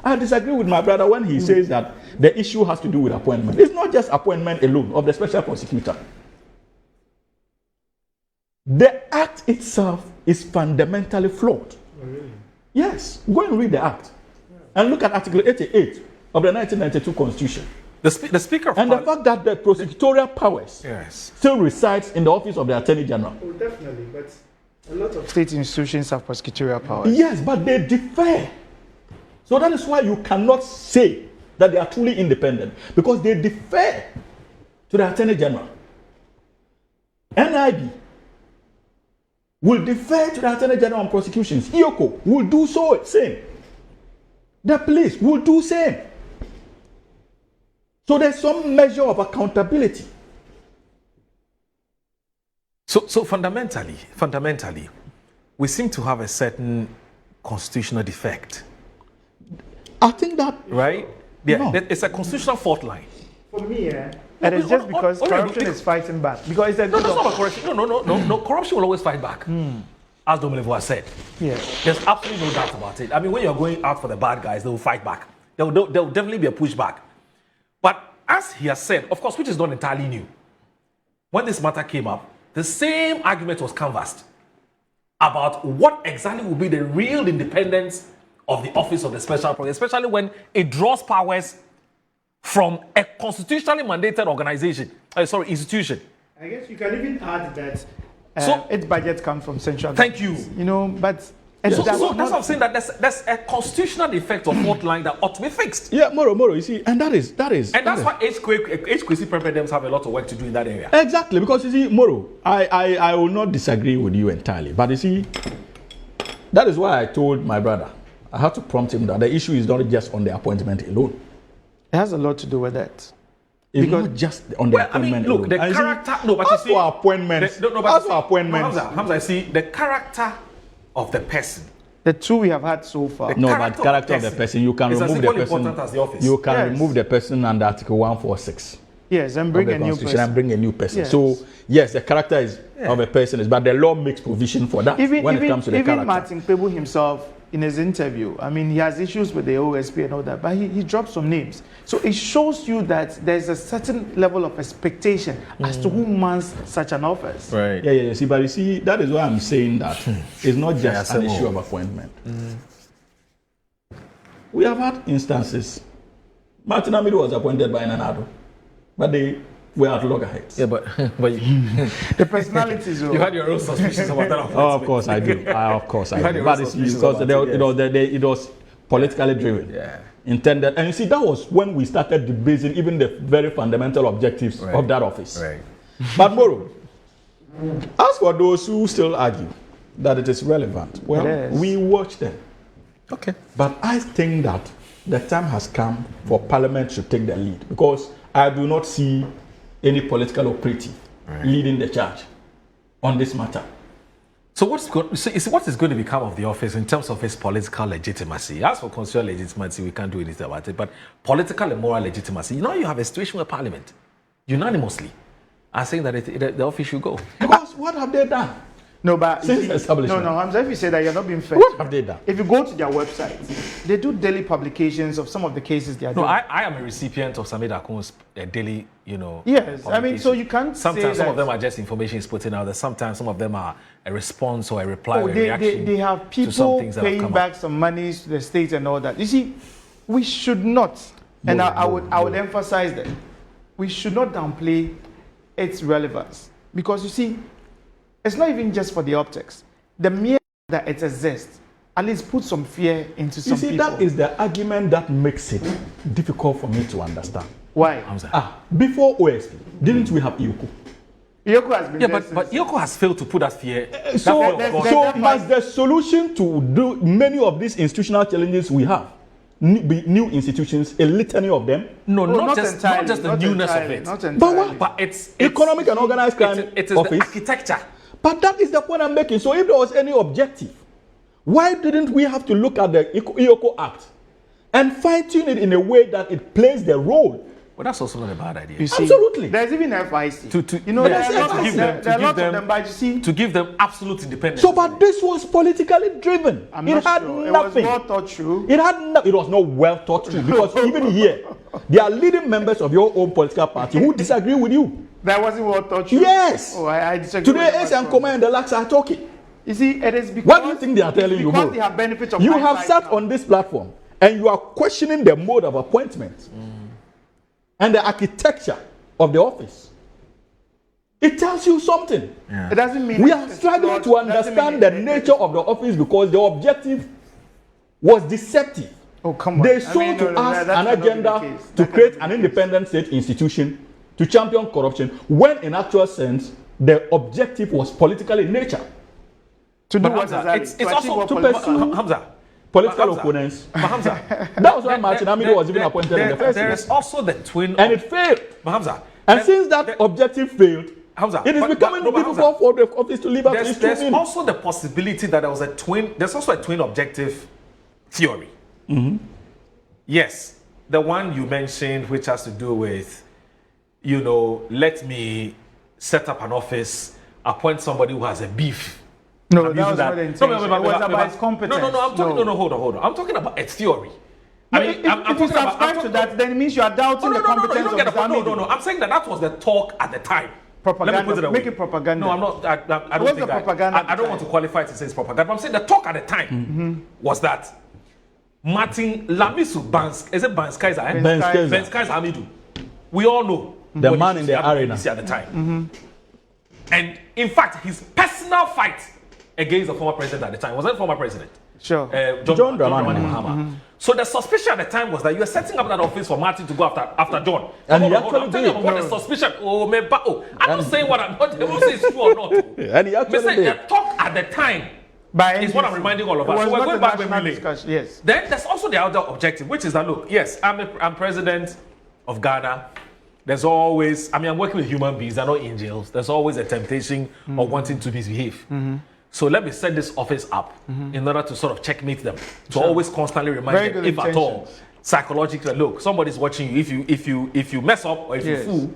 I disagree with my brother when he says that the issue has to do with appointment. It's not just appointment alone of the special prosecutor. The act itself is fundamentally flawed. Oh, really? Yes, go and read the act and look at Article 88 of the 1992 Constitution. The Speaker of and the fact that the prosecutorial powers still resides in the office of the Attorney General. Oh, definitely, but a lot of state institutions have prosecutorial powers. Yes, but they differ. So that is why you cannot say that they are truly independent, because they differ to the Attorney General. NIB will defer to the Attorney General on prosecutions. IOCO will do so same. The police will do same. So there's some measure of accountability. So fundamentally, we seem to have a certain constitutional defect. I think that... Right? Yeah, it's a constitutional fault line. For me, it is just because corruption is fighting back. Because it's a no, that's not corruption. No. Corruption will always fight back. As Domelevo has said. Yes. There's absolutely no doubt about it. I mean, when you're going out for the bad guys, they will fight back. There will definitely be a pushback. But as he has said, of course, which is not entirely new, when this matter came up, the same argument was canvassed about what exactly will be the real independence of the office of the special prosecutor, especially when it draws powers from a constitutionally mandated institution. I guess you can even add that its budget comes from central government. Thank you. You know, but... So that's what I'm saying, that there's a constitutional defect or fault line that ought to be fixed. Yeah, Moro, you see, and that is... And that's why HQC presidents have a lot of work to do in that area. Exactly, because you see, Moro, I will not disagree with you entirely, but you see, that is why I told my brother, I had to prompt him that the issue is not just on the appointment alone. It has a lot to do with that. It's because not just on the appointment alone. Look, the character... As for appointments... Hamza, I see the character of the person. The two we have had so far. But character of the person, you can remove the person. You can remove the person under Article 146. Yes, and bring a new person. And bring a new person. Yes. So yes, the character of a person but the law makes provision for that when it comes to the character. Even Martin Kpebu himself, in his interview, I mean, he has issues with the OSP and all that, but he dropped some names. So it shows you that there's a certain level of expectation as to who mans such an office. Right. Yeah. See, but you see, that is why I'm saying that it's not just an issue of appointment. We have had instances. Martin Amidu was appointed by Nanado, but they were at loggerheads. Yeah, but the personalities. You had your own suspicions about that. Oh, of course I do. Of course I do. But it's because it was politically driven. Yeah. Intended, and you see, that was when we started debating even the very fundamental objectives of that office. Right. But Moro, as for those who still argue that it is relevant, well, we watch them. Okay. But I think that the time has come for Parliament to take the lead, because I do not see any political operative leading the charge on this matter. So what is going to become of the office in terms of its political legitimacy? As for constitutional legitimacy, we can't do anything about it, but political and moral legitimacy, you have a situation where Parliament unanimously are saying that the office should go. Because what have they done? No, but since establishment. No, Hamza, if you say that, you're not being fair. What have they done? If you go to their website, they do daily publications of some of the cases they are doing. No, I am a recipient of Samir Akun's daily, Yes, I mean, so you can't sometimes say some of them are just information is putting out there. Sometimes some of them are a response or a reply or a reaction. They have people paying back some monies to the state and all that. You see, we should not, and I would emphasize that, we should not downplay its relevance. Because you see, it's not even just for the optics. The mere that it exists, at least put some fear into some people. That is the argument that makes it difficult for me to understand. Why? Before OSP, didn't we have IOCO? IOCO has been but IOCO has failed to put that fear. So must the solution to do many of these institutional challenges we have be new institutions, a litany of them? No, not just the newness of it. But it's economic and organized crime it is the architecture. But that is the point I'm making. So if there was any objective, why didn't we have to look at the IOCO Act and fine-tune it in a way that it plays the role Well, that's also not a bad idea. You see, Absolutely. There's even FIC. You know, yes, there are lots of them, but you see, to give them absolute independence. So, but this was politically driven. It had nothing. It was well thought through. It was not well thought through because even here, there are leading members of your own political party who disagree with you. That wasn't well thought through. Yes. Oh, I disagree. Today, Ace and Koma and the Laks are talking. You see, it is because. What do you think they are telling you? Because they have benefits of. You have sat on this platform and you are questioning the mode of appointment and the architecture of the office. It tells you something. Yeah. It doesn't mean we are struggling to understand the nature of the office because the objective was deceptive. Oh, come on. They sold to us an agenda to create an independent state institution to champion corruption when in actual sense the objective was political in nature. To do what exactly? It's also to pursue Hamza. Political opponents. Hamza. That was why Martin Amido was even appointed in the first place. There is also the twin. And it failed. Hamza. And since that objective failed, Hamza, it is becoming difficult for the office to live up to its true meaning. There's also the possibility that there was a twin. There's also a twin objective theory. Yes, the one you mentioned, which has to do with, let me set up an office, appoint somebody who has a beef. No, that was not the intention. It was about his competence. Hold on. I'm talking about a theory. If you subscribe to that, then it means you are doubting the competence of Mr. No. I'm saying that was the talk at the time. Propaganda. Let me put it away. Make it propaganda. No, I'm not. I don't think propaganda. I don't want to qualify it to say it's propaganda. But I'm saying the talk at the time was that Martin Lamisu Banskaiser Hamidu. We all know the man in the arena at the time. And in fact, his personal fight against the former president at the time wasn't former president. Sure. John Dramani Mahama. So the suspicion at the time was that you were setting up that office for Martin to go after John. And he actually actually did. What the suspicion? I'm not saying what I'm not. I'm not saying it's true or not. And he actually did. The talk at the time is what I'm reminding all of us. So we're going back when we late. Yes. Then there's also the other objective, which is that look, yes, I'm president of Ghana. There's always, I'm working with human beings, they're not angels. There's always a temptation of wanting to misbehave. So let me set this office up in order to sort of checkmate them. To always constantly remind them, if at all, psychologically, look, somebody's watching you. If you mess up or if you fool,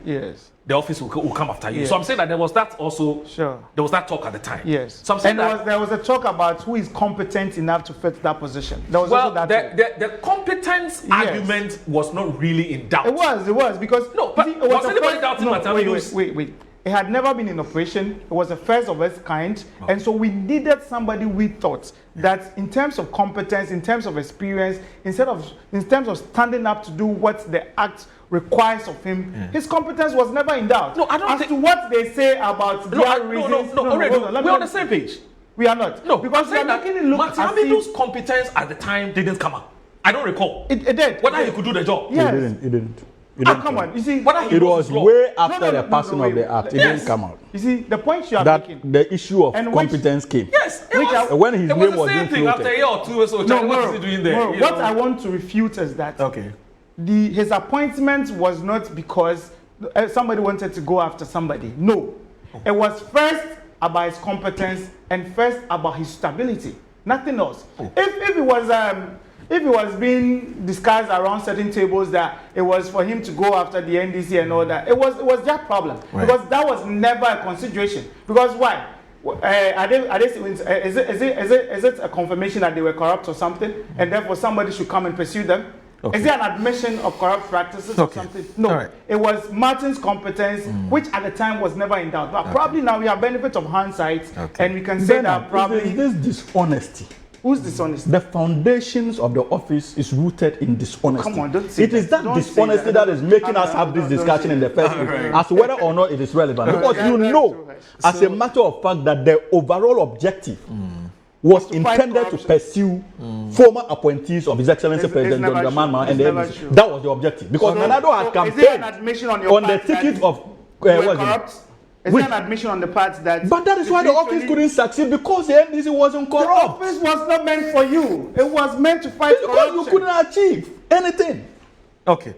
the office will come after you. So I'm saying that there was that also. Sure. There was that talk at the time. Yes. So I'm saying there was a talk about who is competent enough to fit that position. There was also that the competence argument was not really in doubt. It was because but was anybody doubting Matamido's? Wait. It had never been in operation. It was the first of its kind. Okay. And so we needed somebody we thought that in terms of competence, in terms of experience, in terms of standing up to do what the act requires of him, his competence was never in doubt. No, I don't think... to what they say about their reasons... No, we're on the same page. We are not. No, because we are making it look Matamido's competence at the time didn't come out. I don't recall. It did. Whether he could do the job. Yes. It didn't. Come on, you see, it was way after the passing of the act. It didn't come out. You see, the point you are making. The issue of competence came. Yes, when his name was being floated. After a year or two, so what is he doing there? What I want to refute is that his appointment was not because somebody wanted to go after somebody. No, it was first about his competence and first about his stability. Nothing else. If it was being discussed around certain tables that it was for him to go after the NDC and all that, it was their problem. Right. Because that was never a consideration. Because why? Is it a confirmation that they were corrupt or something, and therefore somebody should come and pursue them? Okay. Is there an admission of corrupt practices or something? No. It was Martin's competence, which at the time was never in doubt. But probably now we have benefit of hindsight, and we can say that probably this dishonesty. Who's dishonest? The foundations of the office is rooted in dishonesty. Come on, don't say it is that dishonesty that is making us have this discussion in the first place, as to whether or not it is relevant. Because you know, as a matter of fact, that the overall objective was intended to pursue former appointees of His Excellency President John Dramani and the NDC. That was the objective. Because Nanado had campaigned on the ticket of corrupt. Is there an admission on the part that... But that is why the office couldn't succeed, because the NDC wasn't corrupt. The office was not meant for you. It was meant to fight corruption. Because you couldn't achieve anything. Okay.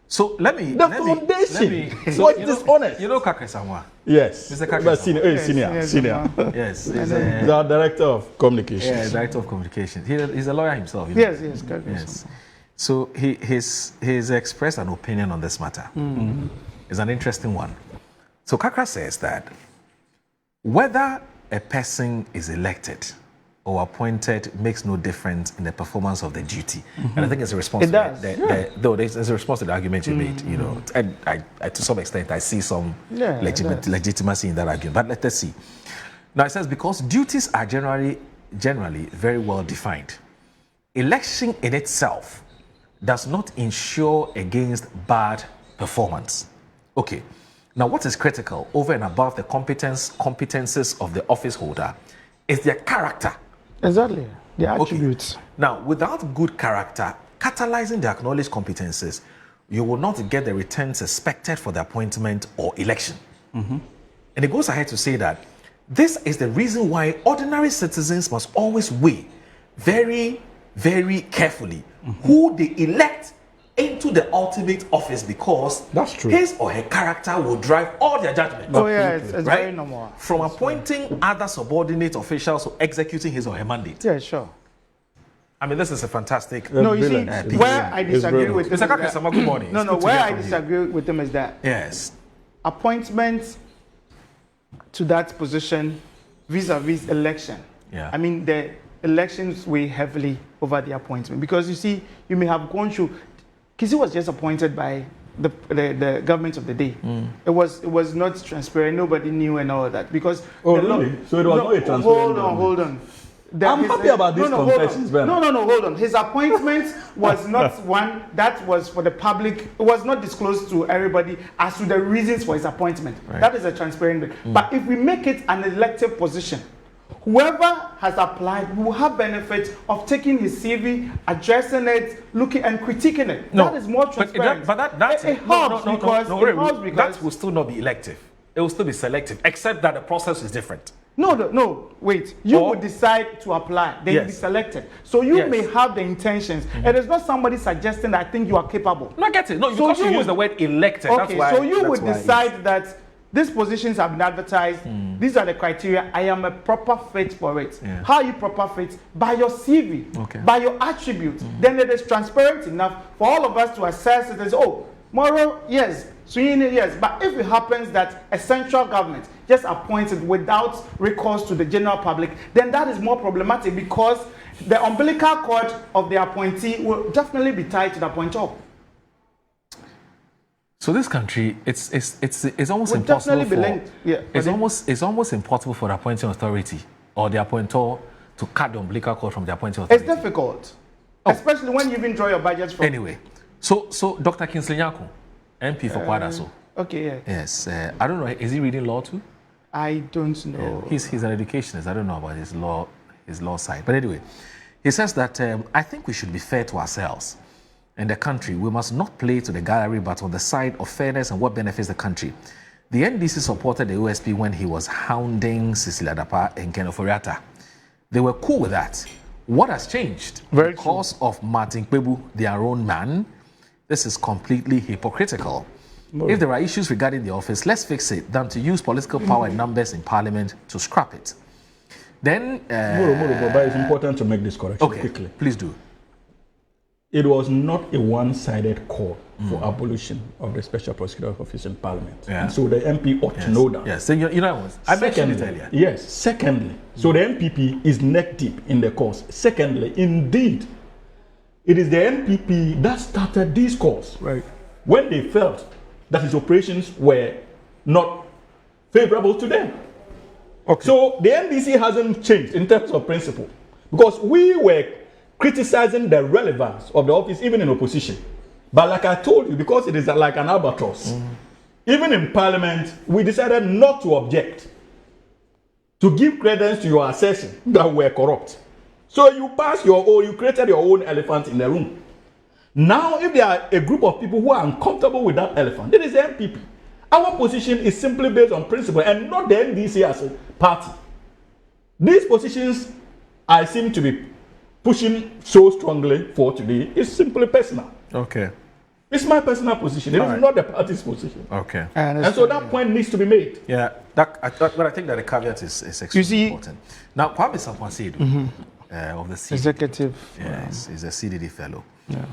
So let me... The foundation was dishonest. You know Kakre Samoa? Yes. Mr. Kakre Samoa. Senior. Yes. He's the director of communications. Yeah, director of communications. He's a lawyer himself. Yes. Yes. So he's expressed an opinion on this matter. It's an interesting one. So Kakra says that whether a person is elected or appointed makes no difference in the performance of the duty. And I think it's a response It does. though there's a response to the argument you made, you know. And I to some extent I see some legitimacy in that argument. But let's see. Now it says because duties are generally very well defined. Election in itself does not ensure against bad performance. Okay. Now, what is critical over and above the competences of the office holder is their character. Exactly. The attributes. Okay. Now, without good character, catalyzing the acknowledged competences, you will not get the returns expected for the appointment or election. And it goes ahead to say that this is the reason why ordinary citizens must always weigh very, very carefully who they elect into the ultimate office, because that's true. His or her character will drive all their judgments. Oh yeah, it's right? very normal. From appointing other subordinate officials to executing his or her mandate. Yeah, sure. I mean, this is a fantastic. No, you see, where I disagree with him. Mr. Kakra, good morning. No, where I disagree with him is that appointment to that position vis-a-vis election. Yeah. I mean, the elections weigh heavily over the appointment, because you see, you may have gone through. Kisi was just appointed by the government of the day. It was not transparent. Nobody knew and all that, because. Oh, really? So it was not a transparent. Hold on. I'm happy about these confessions, Ben. No, hold on. His appointment was not one that was for the public. It was not disclosed to everybody as to the reasons for his appointment. Right. That is a transparent bit. But if we make it an elective position, whoever has applied will have benefit of taking his CV, addressing it, looking and critiquing it. No, that is more transparent. But that helps because that will still not be elective. It will still be selective, except that the process is different. No, wait. You would decide to apply, then you'll be selected. So you may have the intentions. It is not somebody suggesting that I think you are capable. No, I get it. No, so because you use the word elected. Okay, that's why, so you would decide that these positions have been advertised. These are the criteria. I am a proper fit for it. Yeah. How are you proper fit? By your CV, by your attributes. Then it is transparent enough for all of us to assess it as, oh, Moro, yes, Suhuyini, yes. But if it happens that a central government just appointed without recourse to the general public, then that is more problematic, because the umbilical cord of the appointee will definitely be tied to the appointor. So this country, it's almost impossible for it's almost impossible for the appointing authority or the appointor to cut the umbilical cord from the appointing authority. It's difficult, especially when you even draw your budgets from. Anyway, so Dr. Kingsley Nyako, MP for Kwadaso. Okay, yeah. Yes, I don't know. Is he reading law too? I don't know. He's an educationist. I don't know about his law side. But anyway, he says that I think we should be fair to ourselves and the country. We must not play to the gallery, but on the side of fairness and what benefits the country. The NDC supported the OSP when he was hounding Cecilia Dapa and Ken Oforiatta. They were cool with that. What has changed? Because of Martin Kpebu, their own man. This is completely hypocritical. If there are issues regarding the office, let's fix it than to use political power and numbers in parliament to scrap it. Then... but it's important to make this correction quickly. Please do. It was not a one-sided call for abolition of the Special Prosecutor's Office in Parliament. Yeah. And so the MP ought to know that. Yes, so you know, I mentioned it earlier. Yes, secondly, so the MPP is neck deep in the cause. Secondly, indeed, it is the MPP that started these calls. Right. When they felt that his operations were not favorable to them. Okay. So the NDC hasn't changed in terms of principle, because we were criticizing the relevance of the office even in opposition. But like I told you, because it is like an albatross, even in Parliament, we decided not to object, to give credence to your assertion that we're corrupt. So you passed your own, you created your own elephant in the room. Now, if there are a group of people who are uncomfortable with that elephant, it is the MPP. Our position is simply based on principle and not the NDC as a party. These positions I seem to be pushing so strongly for today is simply personal. Okay. It's my personal position. It is not the party's position. Okay. And so that point needs to be made. Yeah. But I think that the caveat is extremely important. Now, Kwame Sampon Seydou, of the CDD. Executive. Yes, he's a CDD fellow. Yeah.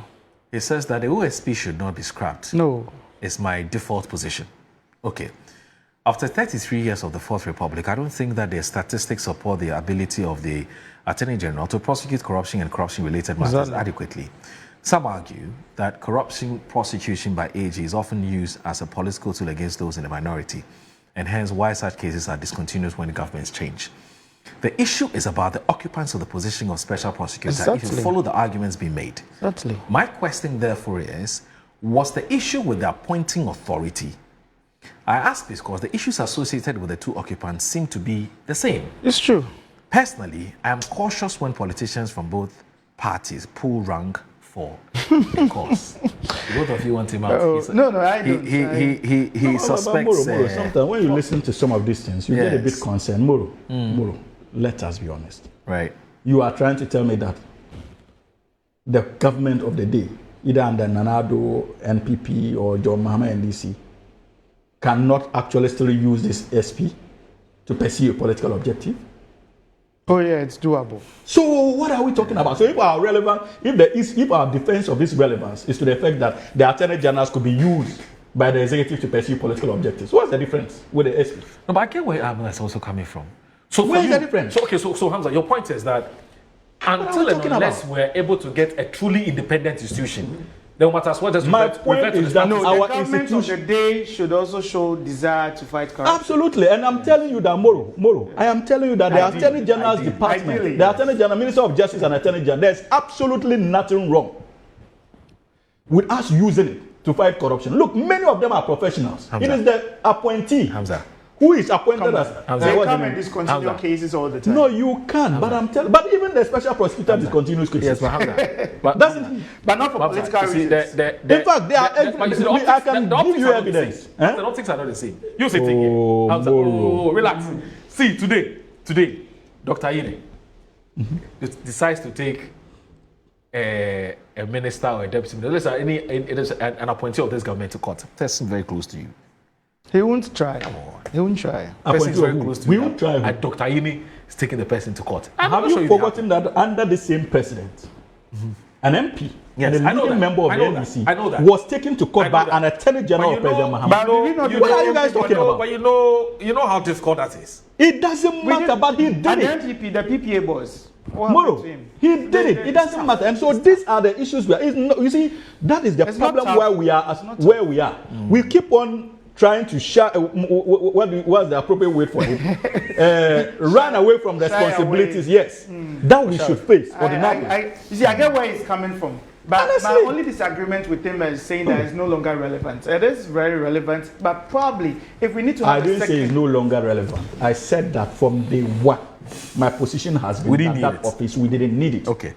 It says that the OSP should not be scrapped. No. It's my default position. Okay. After 33 years of the Fourth Republic, I don't think that the statistics support the ability of the Attorney General to prosecute corruption and corruption-related matters adequately. Some argue that corruption prosecution by AG is often used as a political tool against those in the minority, and hence why such cases are discontinued when governments change. The issue is about the occupants of the position of special prosecutor, if you follow the arguments being made. Exactly. My question, therefore, is, was the issue with the appointing authority? I ask this because the issues associated with the two occupants seem to be the same. It's true. Personally, I am cautious when politicians from both parties pull rank for a cause. Both of you want him out. No, I don't. He suspects... Moro, sometimes when you listen to some of these things, you get a bit concerned. Moro, let us be honest. Right. You are trying to tell me that the government of the day, either under Nanado, NPP, or John Mahama NDC, cannot actually still use this SP to pursue a political objective? Oh yeah, it's doable. So what are we talking about? So if our relevant, if our defense of this relevance is to the effect that the Attorney Generals could be used by the executive to pursue political objectives, what's the difference with the SP? No, but I get where Hamza is also coming from. So where is the difference? So Hamza, your point is that until and unless we're able to get a truly independent institution, no matter what, just my point is that our government of the day should also show desire to fight corruption. Absolutely, and I'm telling you that Moro, I am telling you that the Attorney General's department, the Attorney General, Minister of Justice, and Attorney General, there's absolutely nothing wrong with us using it to fight corruption. Look, many of them are professionals. Hamza. It is the appointee. Hamza. Who is appointed as they come and discontinue cases all the time. No, you can't. But I'm telling. But even the special prosecutor discontinues cases. Yes, but Hamza. But doesn't he? But not for political reasons. In fact, they are. I can give you evidence. The optics are not the same. You say thinking. Hamza. Oh, relax. See, today, Dr. Yine decides to take a minister or a deputy minister, an appointee of this government to court. Person very close to you. He won't try. He won't try. Person is very close to we you. won't try. And Dr. Yine is taking the person to court. Have you forgotten that under the same president, an MP and a leading member of the NDC was taken to court by an Attorney General of President Mahama? What are you guys talking about? But you know how difficult that is. It doesn't matter, but he did it. And the PPA boss. Moro, he did it. It doesn't matter. And so these are the issues you see, that is the problem where we are. We keep on trying to what's the appropriate word for it? Run away from responsibilities, yes. That we should face ordinarily. You see, I get where he's coming from. But my only disagreement with him is saying that it's no longer relevant. It is very relevant, but probably if we need to have I didn't say it's no longer relevant. I said that from day one, my position has been that office, we didn't need it. Okay.